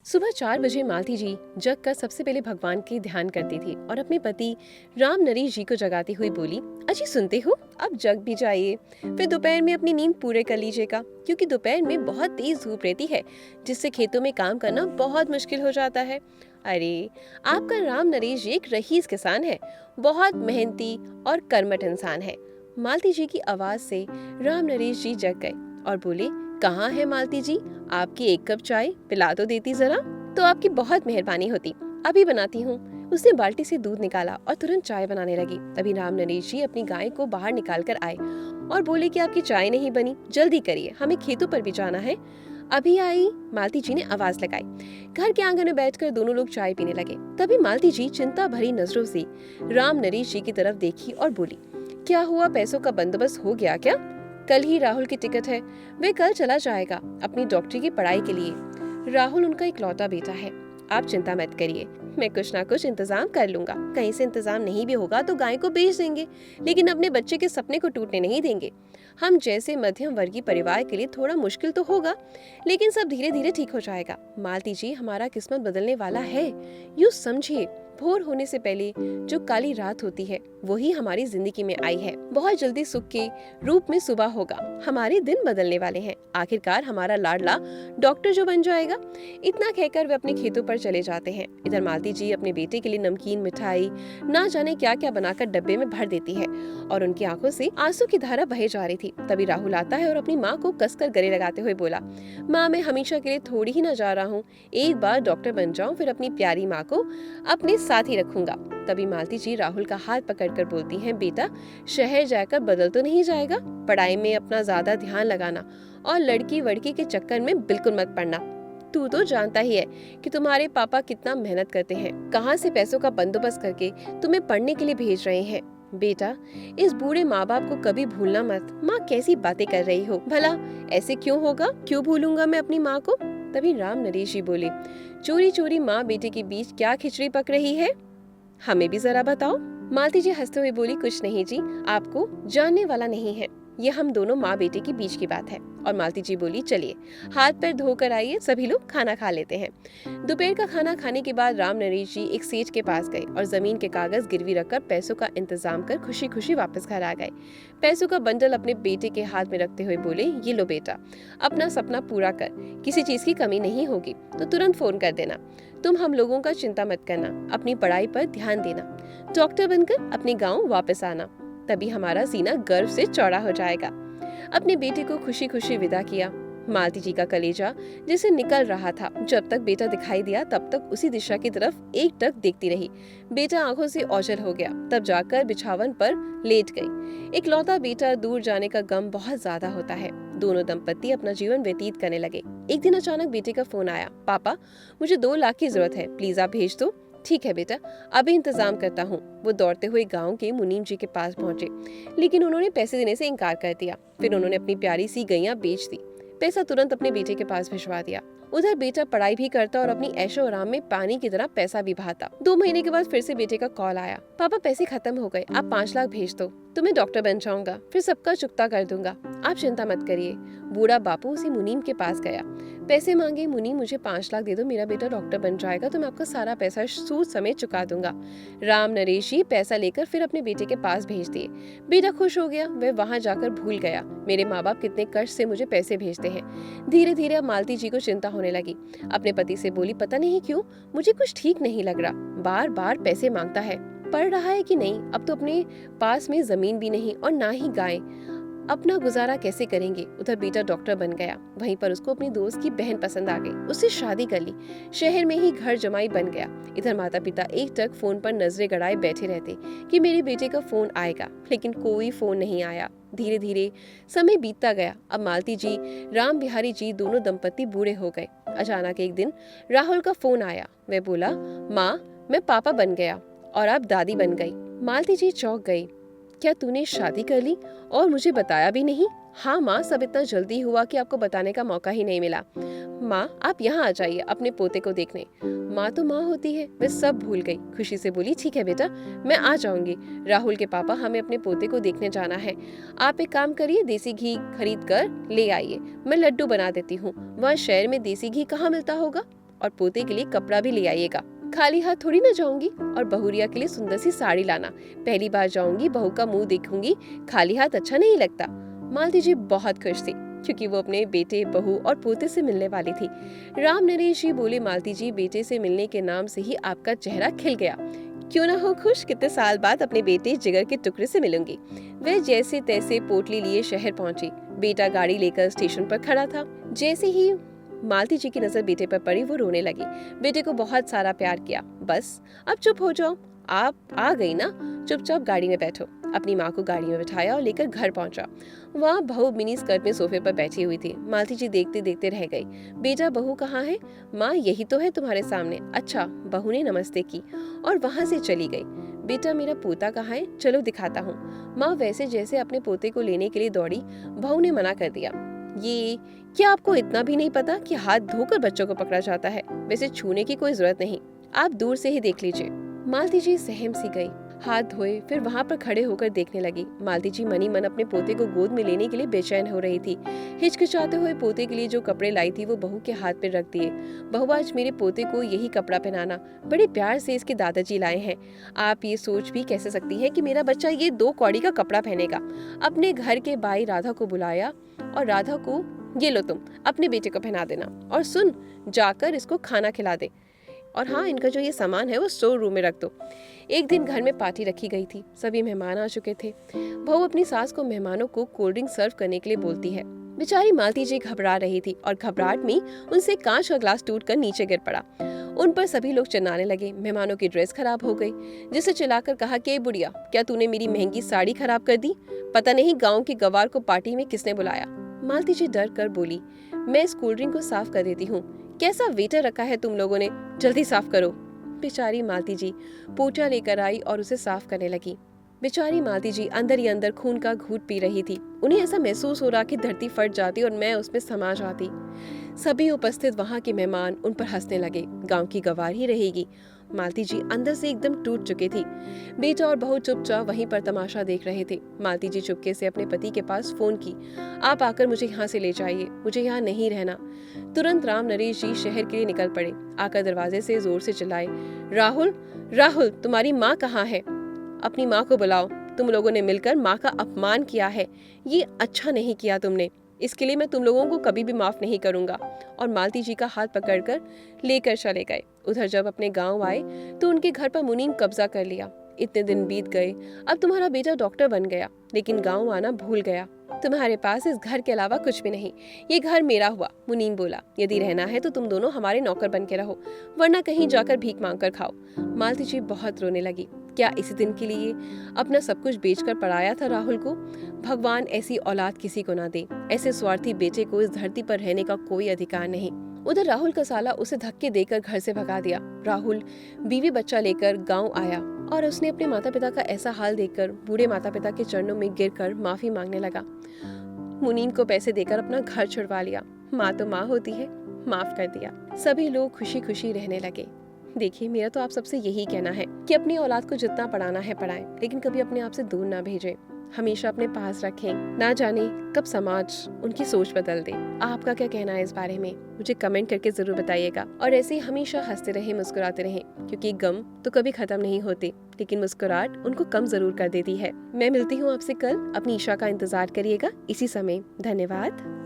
सुबह 4 बजे मालती जी जग कर सबसे पहले भगवान की ध्यान करती थी और अपने पति राम नरेश जी को जगाती हुई बोली, अजी सुनते हो, अब जग भी जाइए। फिर दोपहर में अपनी नींद पूरे कर लीजिएगा, क्योंकि दोपहर में बहुत तेज धूप रहती है, जिससे खेतों में काम करना बहुत मुश्किल हो जाता है। अरे, आपका राम नरेश जी एक रईस किसान है, बहुत मेहनती और कर्मठ इंसान है। मालती जी की आवाज से राम नरेश जी जग गए और बोले, कहाँ है मालती जी, आपकी एक कप चाय पिला तो देती जरा। तो आपकी बहुत मेहरबानी होती, अभी बनाती हूँ। उसने बाल्टी से दूध निकाला और तुरंत चाय बनाने लगी। तभी राम नरेश जी अपनी गाय को बाहर निकाल कर आए और बोले कि आपकी चाय नहीं बनी, जल्दी करिए, हमें खेतों पर भी जाना है। अभी आई, मालती जी ने आवाज लगाई। घर के आंगन में बैठकर दोनों लोग चाय पीने लगे। तभी मालती जी चिंता भरी नजरों से राम नरेश जी की तरफ देखी और बोली, क्या हुआ, पैसों का बंदोबस्त हो गया क्या? कल ही राहुल की टिकट है, वे कल चला जाएगा अपनी डॉक्टरी की पढ़ाई के लिए। राहुल उनका इकलौता बेटा है, आप चिंता मत करिए, मैं कुछ ना कुछ इंतजाम कर लूंगा। कहीं से इंतजाम नहीं भी होगा तो गाय को बेच देंगे, लेकिन अपने बच्चे के सपने को टूटने नहीं देंगे। हम जैसे मध्यम वर्गीय परिवार के लिए थोड़ा मुश्किल तो होगा, लेकिन सब धीरे धीरे ठीक हो जाएगा। मालती जी, हमारा किस्मत बदलने वाला है। यूँ समझिए, भोर होने से पहले जो काली रात होती है वही हमारी जिंदगी में आई है। बहुत जल्दी सुख के रूप में सुबह होगा, हमारे दिन बदलने वाले हैं। आखिरकार हमारा लाडला डॉक्टर जो बन जाएगा। इतना कहकर वे अपने खेतों पर चले जाते हैं। इधर मालती जी अपने बेटे के लिए नमकीन, मिठाई, ना जाने क्या क्या बनाकर डब्बे में भर देती है और उनकी आंखों से आंसू की धारा बहे जा रही थी। तभी राहुल आता है और अपनी माँ को कसकर गले लगाते हुए बोला, माँ, मैं हमेशा के लिए थोड़ी ही ना जा रहा हूँ, एक बार डॉक्टर बन जाऊँ, फिर अपनी प्यारी माँ को अपने साथ ही रखूंगा। तभी मालती जी राहुल का हाथ पकड़कर बोलती हैं, बेटा, शहर जाकर बदल तो नहीं जाएगा, पढ़ाई में अपना ज्यादा ध्यान लगाना और लड़की वड़की के चक्कर में बिल्कुल मत पड़ना। तू तो जानता ही है कि तुम्हारे पापा कितना मेहनत करते हैं, कहाँ से पैसों का बंदोबस्त करके तुम्हें पढ़ने के लिए भेज रहे हैं। बेटा, इस बूढ़े माँ बाप को कभी भूलना मत। माँ, कैसी बातें कर रही हो, भला ऐसे क्यों होगा, क्यों भूलूंगा मैं अपनी माँ को? तभी राम नरेश जी बोले, चोरी चोरी माँ बेटे के बीच क्या खिचड़ी पक रही है, हमें भी जरा बताओ। मालती जी हंसते हुए बोली, कुछ नहीं जी, आपको जानने वाला नहीं है, ये हम दोनों माँ बेटे के बीच की बात है। और मालती जी बोली, चलिए हाथ पैर धोकर आइए, सभी लोग खाना खा लेते हैं। दोपहर का खाना खाने के बाद राम नरेश जी एक सेठ के पास गए और जमीन के कागज गिरवी रखकर पैसों का इंतजाम कर खुशी खुशी वापस घर आ गए। पैसों का बंडल अपने बेटे के हाथ में रखते हुए बोले, ये लो बेटा, अपना सपना पूरा कर, किसी चीज की कमी नहीं होगी तो तुरंत फोन कर देना। तुम हम लोगों का चिंता मत करना, अपनी पढ़ाई पर ध्यान देना, डॉक्टर बनकर अपने गाँव वापस आना, तभी हमारा सीना गर्व से चौड़ा हो जाएगा। अपने बेटे को खुशी खुशी विदा किया। मालती जी का कलेजा जिसे निकल रहा था। जब तक बेटा दिखाई दिया तब तक उसी दिशा की तरफ एकटक देखती रही। बेटा आंखों से ओझल हो गया, तब जाकर बिछावन पर लेट गई। इकलौता बेटा दूर जाने का गम बहुत ज्यादा होता है। दोनों दंपत्ति अपना जीवन व्यतीत करने लगे। एक दिन अचानक बेटे का फोन आया, पापा, मुझे 2 लाख की जरूरत है, प्लीज आप भेज दो। ठीक है बेटा, अभी इंतजाम करता हूँ। वो दौड़ते हुए गांव के मुनीम जी के पास पहुंचे, लेकिन उन्होंने पैसे देने से इनकार कर दिया। फिर उन्होंने अपनी प्यारी सी गैया बेच दी। पैसा तुरंत अपने बेटे के पास भिजवा दिया। उधर बेटा पढ़ाई भी करता और अपनी ऐशो आराम में पानी की तरह पैसा भी बहाता। 2 महीने के बाद फिर से बेटे का कॉल आया, पापा पैसे खत्म हो गए, आप 5 लाख भेज दो, तो मैं डॉक्टर बन जाऊंगा, फिर सबका चुकता कर दूंगा, आप चिंता मत करिए। बूढ़ा बापू उसी मुनीम के पास गया, पैसे मांगे, मुनीम मुझे 5 लाख दे दो, मेरा बेटा डॉक्टर बन जाएगा तो मैं आपका सारा पैसा सूद समेत चुका दूंगा। राम नरेश जी पैसा लेकर फिर अपने बेटे के पास भेज दिए। बेटा खुश हो गया, वह वहाँ जाकर भूल गया मेरे माँ बाप कितने कष्ट से मुझे पैसे भेजते हैं। धीरे धीरे अब मालती जी को चिंता होने लगी। अपने पति से बोली, पता नहीं क्यों मुझे कुछ ठीक नहीं लग रहा, बार बार पैसे मांगता है, पढ़ रहा है कि नहीं, अब तो अपने पास में जमीन भी नहीं और ना ही गाय, अपना गुजारा कैसे करेंगे। उधर बेटा डॉक्टर बन गया, वहीं पर उसको अपनी दोस्त की बहन पसंद आ गई, उससे शादी कर ली, शहर में ही घर जमाई बन गया। इधर माता पिता एकटक फोन पर नजरें गड़ाए बैठे रहते कि मेरे बेटे का फोन आएगा, लेकिन कोई फोन नहीं आया। धीरे धीरे समय बीतता गया। अब मालती जी, राम बिहारी जी दोनों दंपत्ति बूढ़े हो गए। अचानक एक दिन राहुल का फोन आया। वह बोला, माँ, मैं पापा बन गया और आप दादी बन गई। मालती जी चौंक गई, क्या तूने शादी कर ली और मुझे बताया भी नहीं? हाँ माँ, सब इतना जल्दी हुआ कि आपको बताने का मौका ही नहीं मिला। माँ, आप यहाँ आ जाइए अपने पोते को देखने। माँ तो माँ होती है, वह सब भूल गई। खुशी से बोली, ठीक है बेटा, मैं आ जाऊंगी। राहुल के पापा, हमें अपने पोते को देखने जाना है। आप एक काम करिए, देसी घी खरीद कर ले आइए, मैं लड्डू बना देती हूँ। वहाँ शहर में देसी घी कहाँ मिलता होगा? और पोते के लिए कपड़ा भी ले आइएगा। खाली हाथ थोड़ी ना जाऊंगी। और बहुरिया के लिए सुंदर सी साड़ी लाना। पहली बार जाऊंगी, बहू का मुंह देखूंगी, खाली हाथ अच्छा नहीं लगता। मालती जी बहुत खुश थी क्योंकि वो अपने बेटे, बहू और पोते से मिलने वाली थी। राम नरेश जी बोले, मालती जी, बेटे से मिलने के नाम से ही आपका चेहरा खिल गया। क्यों ना हो खुश, कितने साल बाद अपने बेटे जिगर के टुकड़े से मिलूंगी। वह जैसे तैसे पोटली लिए शहर पहुंची। बेटा गाड़ी लेकर स्टेशन पर खड़ा था। जैसे ही मालती जी की नजर बेटे पर पड़ी, वो रोने लगी। बेटे को बहुत सारा प्यार किया। बस अब चुप हो जाओ, आप आ गई ना, चुपचाप गाड़ी में बैठो। अपनी माँ को गाड़ी में बिठाया और लेकर घर पहुंचा। वहाँ बहू मिनी स्कर्ट में सोफे पर बैठी हुई थी। मालती जी देखते देखते रह गई। बेटा, बहू कहाँ है? माँ, यही तो है तुम्हारे सामने। अच्छा, बहू ने नमस्ते की और वहाँ से चली गई। बेटा, मेरा पोता कहाँ है? चलो दिखाता हूँ। माँ वैसे जैसे अपने पोते को लेने के लिए दौड़ी, बहू ने मना कर दिया। ये क्या आपको इतना भी नहीं पता कि हाथ धोकर बच्चों को पकड़ा जाता है? वैसे छूने की कोई जरूरत नहीं, आप दूर से ही देख लीजिए। मालती जी सहम सी गई, हाथ धोए, फिर वहाँ पर खड़े होकर देखने लगी। मालती जी मनी मन अपने पोते को गोद में लेने के लिए बेचैन हो रही थी। हिचकिचाते हुए पोते के लिए जो कपड़े लाई थी वो बहू के हाथ पे रख दिए। बहू, आज मेरे पोते को यही कपड़ा पहनाना, बड़े प्यार से इसके दादाजी लाए हैं। आप ये सोच भी कैसे सकती हैं कि मेरा बच्चा ये 2 कौड़ी का कपड़ा पहनेगा? अपने घर के बाई राधा को बुलाया और राधा को, ये लो तुम अपने बेटे को पहना देना, और सुन, जाकर इसको खाना खिला दे। और हाँ, इनका जो ये सामान है वो स्टोर रूम में रख दो। एक दिन घर में पार्टी रखी गई थी। सभी मेहमान आ चुके थे। बहू अपनी सास को मेहमानों को कोल्ड ड्रिंक सर्व करने के लिए बोलती है। बेचारी मालती जी घबरा रही थी और घबराहट में उनसे कांच का ग्लास टूटकर नीचे गिर पड़ा। उन पर सभी लोग चिल्लाने लगे। मेहमानों की ड्रेस खराब हो गई, जिसे चिल्लाकर कहा कि बुढ़िया, क्या तूने मेरी महंगी साड़ी खराब कर दी? पता नहीं गाँव के गवार को पार्टी में किसने बुलाया। मालती जी डर कर बोली, मैं इस कोल्ड ड्रिंक को साफ कर देती हूँ। कैसा वेटर रखा है तुम लोगों ने, जल्दी साफ करो। बेचारी मालती जी पोछा लेकर आई और उसे साफ करने लगी। बेचारी मालती जी अंदर ही अंदर खून का घूंट पी रही थी। उन्हें ऐसा महसूस हो रहा कि धरती फट जाती और मैं उसमें समा जाती। सभी उपस्थित वहाँ के मेहमान उन पर हंसने लगे। गांव की गवार ही रहेगी। मालती जी अंदर से एकदम टूट चुकी थी। बेटा और बहू चुपचाप वहीं पर तमाशा देख रहे थे। मालती जी चुपके से अपने पति के पास फोन की, आप आकर मुझे यहाँ से ले जाइए, मुझे यहाँ नहीं रहना। तुरंत राम नरेश जी शहर के लिए निकल पड़े। आकर दरवाजे से जोर से चिल्लाए, राहुल, राहुल, तुम्हारी माँ कहाँ है? अपनी माँ को बुलाओ। तुम लोगों ने मिलकर माँ का अपमान किया है, ये अच्छा नहीं किया तुमने। इसके लिए मैं तुम लोगों को कभी भी माफ नहीं करूंगा। और मालती जी का हाथ पकड़कर लेकर चले गए। उधर जब अपने गांव आए तो उनके घर पर मुनीम कब्जा कर लिया। इतने दिन बीत गए, अब तुम्हारा बेटा डॉक्टर बन गया, लेकिन गांव आना भूल गया। तुम्हारे पास इस घर के अलावा कुछ भी नहीं। ये घर मेरा हुआ। मुनीम बोला, यदि रहना है तो तुम दोनों हमारे नौकर बन के रहो, वरना कहीं जाकर भीख मांग कर खाओ। मालती जी बहुत रोने लगी। क्या इसी दिन के लिए अपना सब कुछ बेचकर पढ़ाया था राहुल को? भगवान ऐसी औलाद किसी को ना दे। ऐसे स्वार्थी बेटे को इस धरती पर रहने का कोई अधिकार नहीं। उधर राहुल का साला उसे धक्के देकर घर से भगा दिया। राहुल बीवी बच्चा लेकर गांव आया और उसने अपने माता पिता का ऐसा हाल देखकर बूढ़े माता पिता के चरणों में गिरकर माफी मांगने लगा। मुनीम को पैसे देकर अपना घर छुड़वा लिया। माँ तो माँ होती है, माफ कर दिया। सभी लोग खुशी खुशी रहने लगे। देखिए, मेरा तो आप सबसे यही कहना है कि अपनी औलाद को जितना पढ़ाना है पढ़ाएं, लेकिन कभी अपने आप से दूर ना भेजें। हमेशा अपने पास रखें। ना जाने कब समाज उनकी सोच बदल दे। आपका क्या कहना है इस बारे में? मुझे कमेंट करके जरूर बताइएगा। और ऐसे ही हमेशा हंसते रहें, मुस्कुराते रहें, क्योंकि गम तो कभी खत्म नहीं होते, लेकिन मुस्कुराहट उनको कम जरूर कर देती है। मैं मिलती हूँ आपसे कल। अपनी ईशा का इंतजार करिएगा इसी समय। धन्यवाद।